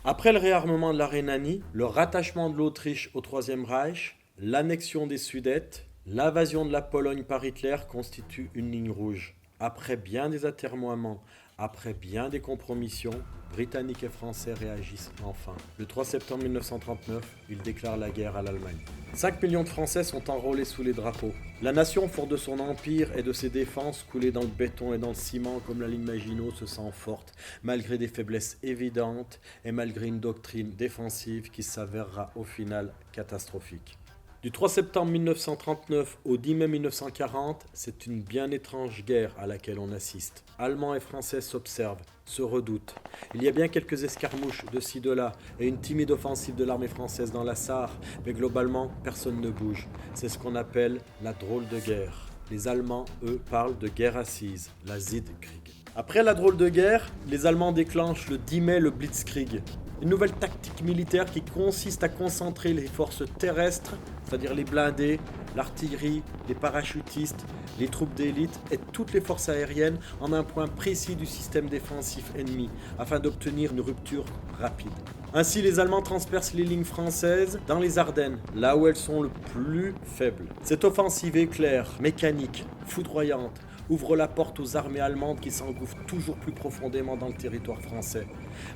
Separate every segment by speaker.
Speaker 1: Après le réarmement de la Rhénanie, le rattachement de l'Autriche au Troisième Reich, l'annexion des Sudètes, l'invasion de la Pologne par Hitler constitue une ligne rouge. Après bien des atermoiements, après bien des compromissions, Britanniques et Français réagissent enfin. Le 3 septembre 1939, ils déclarent la guerre à l'Allemagne. 5 millions de Français sont enrôlés sous les drapeaux. La nation, forte de son empire et de ses défenses coulées dans le béton et dans le ciment comme la ligne Maginot, se sent forte, malgré des faiblesses évidentes et malgré une doctrine défensive qui s'avérera au final catastrophique. Du 3 septembre 1939 au 10 mai 1940, c'est une bien étrange guerre à laquelle on assiste. Allemands et Français s'observent, se redoutent. Il y a bien quelques escarmouches de ci de là et une timide offensive de l'armée française dans la Sarre, mais globalement, personne ne bouge. C'est ce qu'on appelle la drôle de guerre. Les Allemands, eux, parlent de guerre assise, la Siegkrieg. Après la drôle de guerre, les Allemands déclenchent le 10 mai le Blitzkrieg. Une nouvelle tactique militaire qui consiste à concentrer les forces terrestres, c'est-à-dire les blindés, l'artillerie, les parachutistes, les troupes d'élite et toutes les forces aériennes en un point précis du système défensif ennemi, afin d'obtenir une rupture rapide. Ainsi, les Allemands transpercent les lignes françaises dans les Ardennes, là où elles sont le plus faibles. Cette offensive éclair, mécanique, foudroyante, ouvre la porte aux armées allemandes qui s'engouffrent toujours plus profondément dans le territoire français.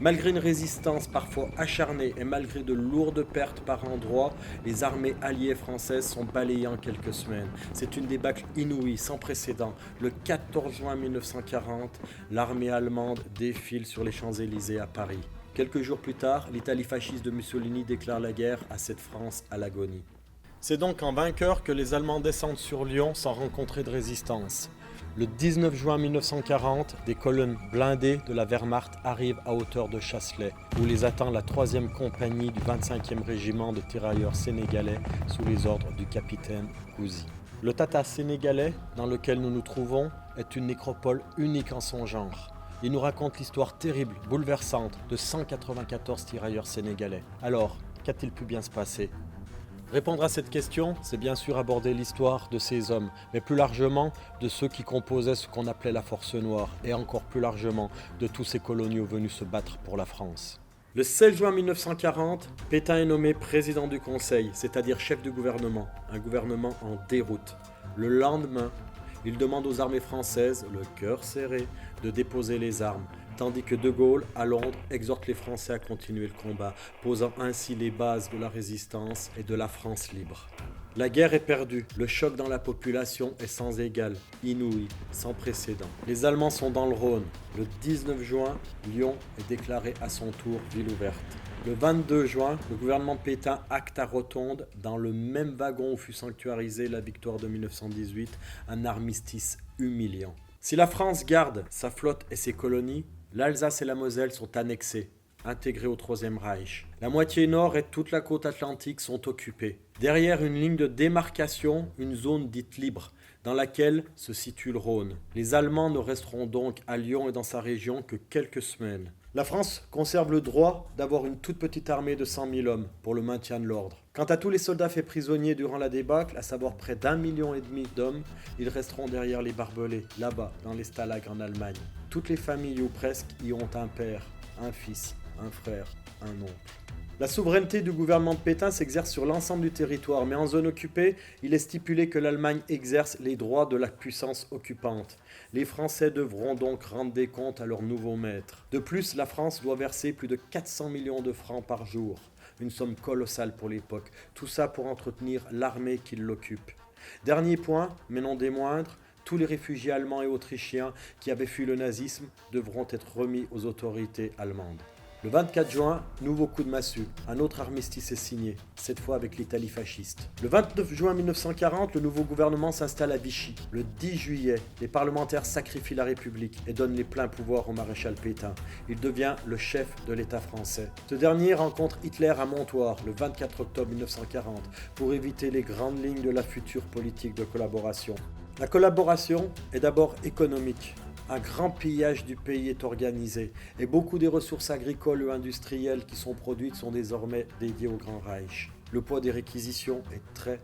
Speaker 1: Malgré une résistance parfois acharnée et malgré de lourdes pertes par endroits, les armées alliées françaises sont balayées en quelques semaines. C'est une débâcle inouïe, sans précédent. Le 14 juin 1940, l'armée allemande défile sur les Champs-Élysées à Paris. Quelques jours plus tard, l'Italie fasciste de Mussolini déclare la guerre à cette France à l'agonie. C'est donc en vainqueur que les Allemands descendent sur Lyon sans rencontrer de résistance. Le 19 juin 1940, des colonnes blindées de la Wehrmacht arrivent à hauteur de Chasselet, où les attend la 3e compagnie du 25e régiment de tirailleurs sénégalais sous les ordres du capitaine Gouzi. Le Tata sénégalais, dans lequel nous nous trouvons, est une nécropole unique en son genre. Il nous raconte l'histoire terrible, bouleversante de 194 tirailleurs sénégalais. Alors, qu'a-t-il pu bien se passer ? Répondre à cette question, c'est bien sûr aborder l'histoire de ces hommes, mais plus largement de ceux qui composaient ce qu'on appelait la Force Noire, et encore plus largement de tous ces coloniaux venus se battre pour la France. Le 16 juin 1940, Pétain est nommé président du Conseil, c'est-à-dire chef du gouvernement, un gouvernement en déroute. Le lendemain, il demande aux armées françaises, le cœur serré, de déposer les armes, tandis que De Gaulle, à Londres, exhorte les Français à continuer le combat, posant ainsi les bases de la résistance et de la France libre. La guerre est perdue, le choc dans la population est sans égal, inouï, sans précédent. Les Allemands sont dans le Rhône. Le 19 juin, Lyon est déclarée à son tour ville ouverte. Le 22 juin, le gouvernement Pétain acte à Rotonde, dans le même wagon où fut sanctuarisée la victoire de 1918, un armistice humiliant. Si la France garde sa flotte et ses colonies, l'Alsace et la Moselle sont annexées, intégrées au Troisième Reich. La moitié nord et toute la côte atlantique sont occupées. Derrière une ligne de démarcation, une zone dite libre, dans laquelle se situe le Rhône. Les Allemands ne resteront donc à Lyon et dans sa région que quelques semaines. La France conserve le droit d'avoir une toute petite armée de 100 000 hommes pour le maintien de l'ordre. Quant à tous les soldats faits prisonniers durant la débâcle, à savoir près d'1,5 million d'hommes, ils resteront derrière les barbelés, là-bas, dans les stalags en Allemagne. Toutes les familles ou presque y ont un père, un fils, un frère, un oncle. La souveraineté du gouvernement de Pétain s'exerce sur l'ensemble du territoire, mais en zone occupée, il est stipulé que l'Allemagne exerce les droits de la puissance occupante. Les Français devront donc rendre des comptes à leur nouveau maître. De plus, la France doit verser plus de 400 millions de francs par jour, une somme colossale pour l'époque, tout ça pour entretenir l'armée qui l'occupe. Dernier point, mais non des moindres, tous les réfugiés allemands et autrichiens qui avaient fui le nazisme devront être remis aux autorités allemandes. Le 24 juin, nouveau coup de massue. Un autre armistice est signé, cette fois avec l'Italie fasciste. Le 29 juin 1940, le nouveau gouvernement s'installe à Vichy. Le 10 juillet, les parlementaires sacrifient la République et donnent les pleins pouvoirs au maréchal Pétain. Il devient le chef de l'État français. Ce dernier rencontre Hitler à Montoire le 24 octobre 1940 pour éviter les grandes lignes de la future politique de collaboration. La collaboration est d'abord économique. Un grand pillage du pays est organisé et beaucoup des ressources agricoles ou industrielles qui sont produites sont désormais dédiées au Grand Reich. Le poids des réquisitions est très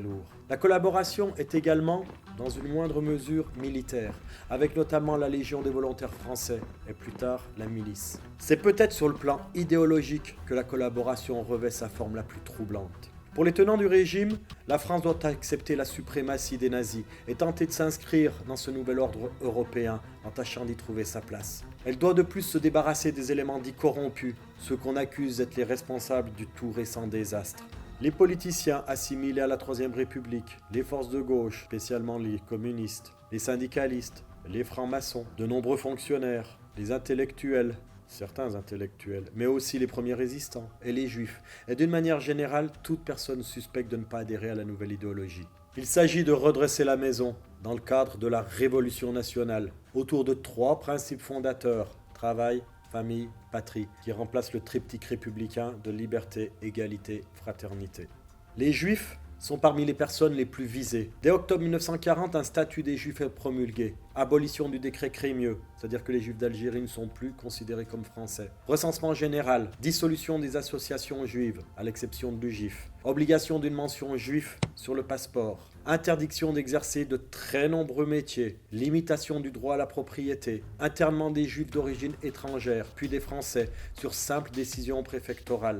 Speaker 1: lourd. La collaboration est également dans une moindre mesure militaire, avec notamment la Légion des volontaires français et plus tard la milice. C'est peut-être sur le plan idéologique que la collaboration revêt sa forme la plus troublante. Pour les tenants du régime, la France doit accepter la suprématie des nazis et tenter de s'inscrire dans ce nouvel ordre européen en tâchant d'y trouver sa place. Elle doit de plus se débarrasser des éléments dits corrompus, ceux qu'on accuse d'être les responsables du tout récent désastre. Les politiciens assimilés à la Troisième République, les forces de gauche, spécialement les communistes, les syndicalistes, les francs-maçons, de nombreux fonctionnaires, les intellectuels, certains intellectuels, mais aussi les premiers résistants et les juifs, et d'une manière générale, toute personne suspecte de ne pas adhérer à la nouvelle idéologie. Il s'agit de redresser la maison dans le cadre de la Révolution nationale, autour de 3 principes fondateurs, travail, famille, patrie, qui remplacent le triptyque républicain de liberté, égalité, fraternité. Les juifs sont parmi les personnes les plus visées. Dès octobre 1940, un statut des Juifs est promulgué. Abolition du décret Crémieux, c'est-à-dire que les Juifs d'Algérie ne sont plus considérés comme français. Recensement général, dissolution des associations juives, à l'exception de l'UGIF. Obligation d'une mention juif sur le passeport. Interdiction d'exercer de très nombreux métiers. Limitation du droit à la propriété. Internement des Juifs d'origine étrangère, puis des Français, sur simple décision préfectorale.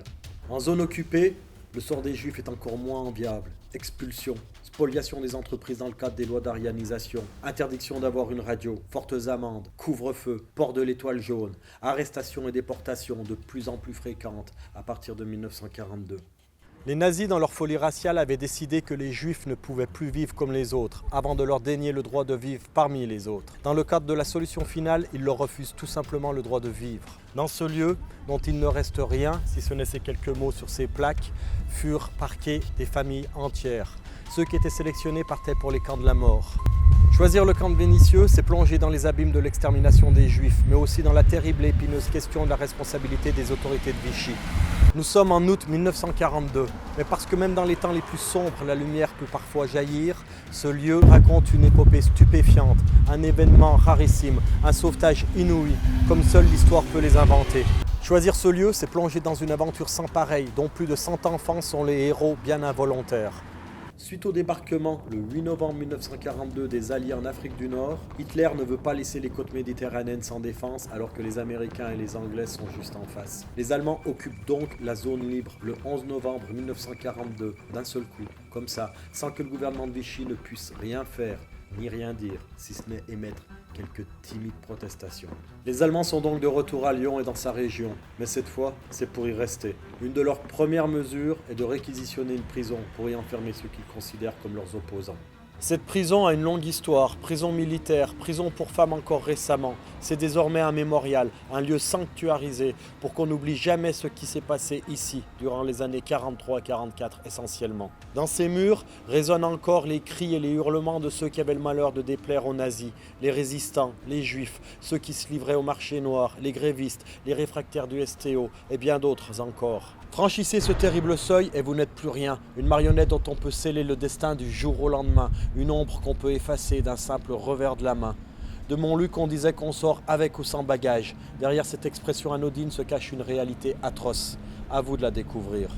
Speaker 1: En zone occupée, le sort des Juifs est encore moins enviable. Expulsion, spoliation des entreprises dans le cadre des lois d'arianisation, interdiction d'avoir une radio, fortes amendes, couvre-feu, port de l'étoile jaune, arrestations et déportations de plus en plus fréquentes à partir de 1942. Les nazis, dans leur folie raciale, avaient décidé que les Juifs ne pouvaient plus vivre comme les autres, avant de leur dénier le droit de vivre parmi les autres. Dans le cadre de la solution finale, ils leur refusent tout simplement le droit de vivre. Dans ce lieu, dont il ne reste rien, si ce n'est ces quelques mots sur ces plaques, furent parquées des familles entières. Ceux qui étaient sélectionnés partaient pour les camps de la mort. Choisir le camp de Vénissieux, c'est plonger dans les abîmes de l'extermination des Juifs, mais aussi dans la terrible et épineuse question de la responsabilité des autorités de Vichy. Nous sommes en août 1942, mais parce que même dans les temps les plus sombres, la lumière peut parfois jaillir, ce lieu raconte une épopée stupéfiante, un événement rarissime, un sauvetage inouï, comme seule l'histoire peut les inventer. Choisir ce lieu, c'est plonger dans une aventure sans pareille, dont plus de 100 enfants sont les héros bien involontaires. Suite au débarquement, le 8 novembre 1942, des Alliés en Afrique du Nord, Hitler ne veut pas laisser les côtes méditerranéennes sans défense alors que les Américains et les Anglais sont juste en face. Les Allemands occupent donc la zone libre le 11 novembre 1942, d'un seul coup, comme ça, sans que le gouvernement de Vichy ne puisse rien faire, ni rien dire, si ce n'est émettre quelques timides protestations. Les Allemands sont donc de retour à Lyon et dans sa région, mais cette fois, c'est pour y rester. Une de leurs premières mesures est de réquisitionner une prison pour y enfermer ceux qu'ils considèrent comme leurs opposants. Cette prison a une longue histoire, prison militaire, prison pour femmes encore récemment. C'est désormais un mémorial, un lieu sanctuarisé pour qu'on n'oublie jamais ce qui s'est passé ici durant les années 43-44 essentiellement. Dans ces murs résonnent encore les cris et les hurlements de ceux qui avaient le malheur de déplaire aux nazis, les résistants, les juifs, ceux qui se livraient au marché noir, les grévistes, les réfractaires du STO et bien d'autres encore. Franchissez ce terrible seuil et vous n'êtes plus rien, une marionnette dont on peut sceller le destin du jour au lendemain, une ombre qu'on peut effacer d'un simple revers de la main. De Montluc, on disait qu'on sort avec ou sans bagage. Derrière cette expression anodine se cache une réalité atroce. À vous de la découvrir.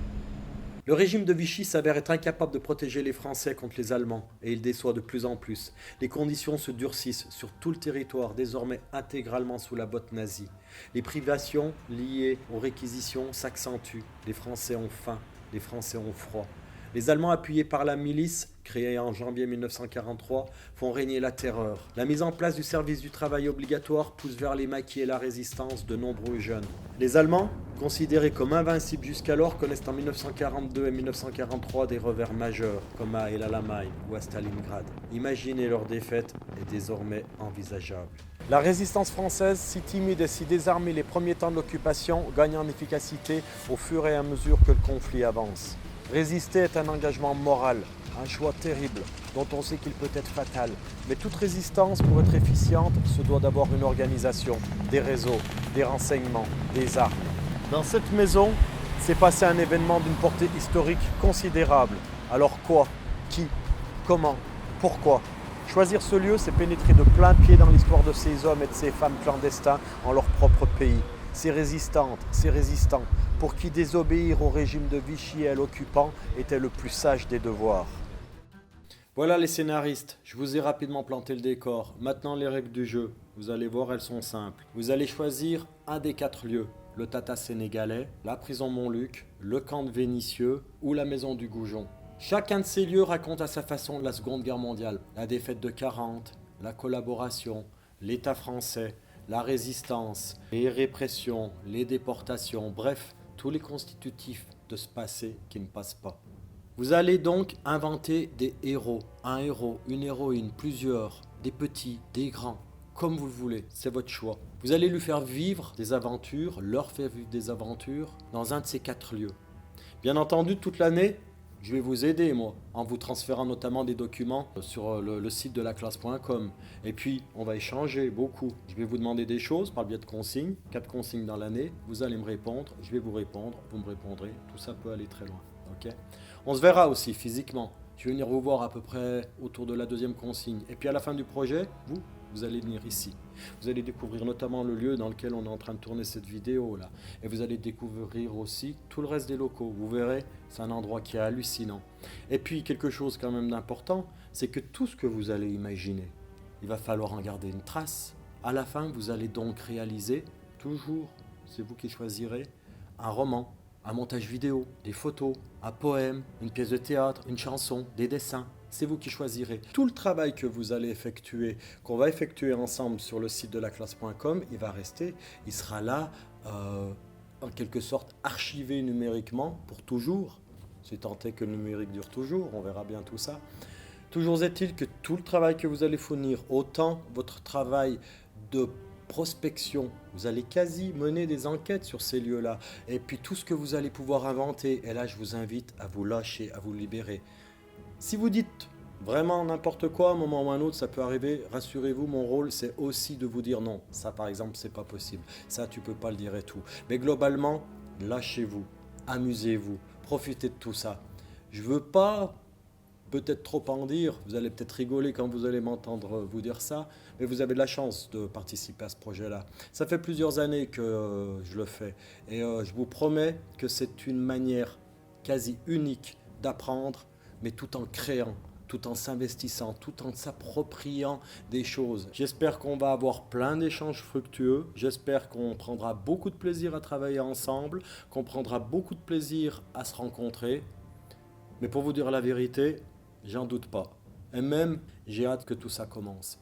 Speaker 1: Le régime de Vichy s'avère être incapable de protéger les Français contre les Allemands, et il déçoit de plus en plus. Les conditions se durcissent sur tout le territoire, désormais intégralement sous la botte nazie. Les privations liées aux réquisitions s'accentuent. Les Français ont faim, les Français ont froid. Les Allemands, appuyés par la milice, créée en janvier 1943, font régner la terreur. La mise en place du service du travail obligatoire pousse vers les maquis et la résistance de nombreux jeunes. Les Allemands, considérés comme invincibles jusqu'alors, connaissent en 1942 et 1943 des revers majeurs, comme à El Alamein ou à Stalingrad. Imaginez leur défaite est désormais envisageable. La résistance française, si timide et si désarmée les premiers temps de l'occupation, gagne en efficacité au fur et à mesure que le conflit avance. Résister est un engagement moral, un choix terrible, dont on sait qu'il peut être fatal. Mais toute résistance, pour être efficiente, se doit d'avoir une organisation, des réseaux, des renseignements, des armes. Dans cette maison, s'est passé un événement d'une portée historique considérable. Alors quoi? Qui? Comment? Pourquoi? Choisir ce lieu, c'est pénétrer de plein pied dans l'histoire de ces hommes et de ces femmes clandestins en leur propre pays. Ces résistantes, ces résistants, pour qui désobéir au régime de Vichy et à l'occupant était le plus sage des devoirs. Voilà les scénaristes, je vous ai rapidement planté le décor. Maintenant les règles du jeu, vous allez voir, elles sont simples. Vous allez choisir un des 4 lieux. Le Tata sénégalais, la prison Montluc, le camp de Vénissieux ou la maison du Goujon. Chacun de ces lieux raconte à sa façon la Seconde Guerre mondiale, la défaite de 40, la collaboration, l'État français, la résistance, les répressions, les déportations, bref, tous les constitutifs de ce passé qui ne passe pas. Vous allez donc inventer des héros, un héros, une héroïne, plusieurs, des petits, des grands, comme vous le voulez, c'est votre choix. Vous allez lui faire vivre des aventures, leur faire vivre des aventures dans un de ces 4 lieux. Bien entendu, toute l'année, je vais vous aider, moi, en vous transférant notamment des documents sur le site de laclasse.com. Et puis, on va échanger beaucoup. Je vais vous demander des choses par le biais de consignes, 4 consignes dans l'année. Vous allez me répondre, je vais vous répondre, vous me répondrez. Tout ça peut aller très loin. Ok ? On se verra aussi physiquement. Je vais venir vous voir à peu près autour de la 2e consigne. Et puis à la fin du projet, vous allez venir ici. Vous allez découvrir notamment le lieu dans lequel on est en train de tourner cette vidéo là. Et vous allez découvrir aussi tout le reste des locaux. Vous verrez, c'est un endroit qui est hallucinant. Et puis quelque chose quand même d'important, c'est que tout ce que vous allez imaginer, il va falloir en garder une trace. À la fin, vous allez donc réaliser, toujours, c'est vous qui choisirez, un roman, un montage vidéo, des photos, un poème, une pièce de théâtre, une chanson, des dessins. C'est vous qui choisirez. Tout le travail que vous allez effectuer, qu'on va effectuer ensemble sur le site de laclasse.com, il va rester, il sera là, en quelque sorte, archivé numériquement pour toujours. C'est tant est que le numérique dure toujours, on verra bien tout ça. Toujours est-il que tout le travail que vous allez fournir, autant votre travail de prospection, vous allez quasi mener des enquêtes sur ces lieux-là, et puis tout ce que vous allez pouvoir inventer, et là je vous invite à vous lâcher, à vous libérer. Si vous dites vraiment n'importe quoi, à un moment ou à un autre, ça peut arriver, rassurez-vous, mon rôle c'est aussi de vous dire non, ça par exemple c'est pas possible, ça tu peux pas le dire et tout. Mais globalement, lâchez-vous, amusez-vous, profitez de tout ça. Je veux pas peut-être trop en dire, vous allez peut-être rigoler quand vous allez m'entendre vous dire ça, mais vous avez de la chance de participer à ce projet-là. Ça fait plusieurs années que je le fais, et je vous promets que c'est une manière quasi unique d'apprendre, mais tout en créant, tout en s'investissant, tout en s'appropriant des choses. J'espère qu'on va avoir plein d'échanges fructueux, j'espère qu'on prendra beaucoup de plaisir à travailler ensemble, qu'on prendra beaucoup de plaisir à se rencontrer, mais pour vous dire la vérité, j'en doute pas. Et même, j'ai hâte que tout ça commence.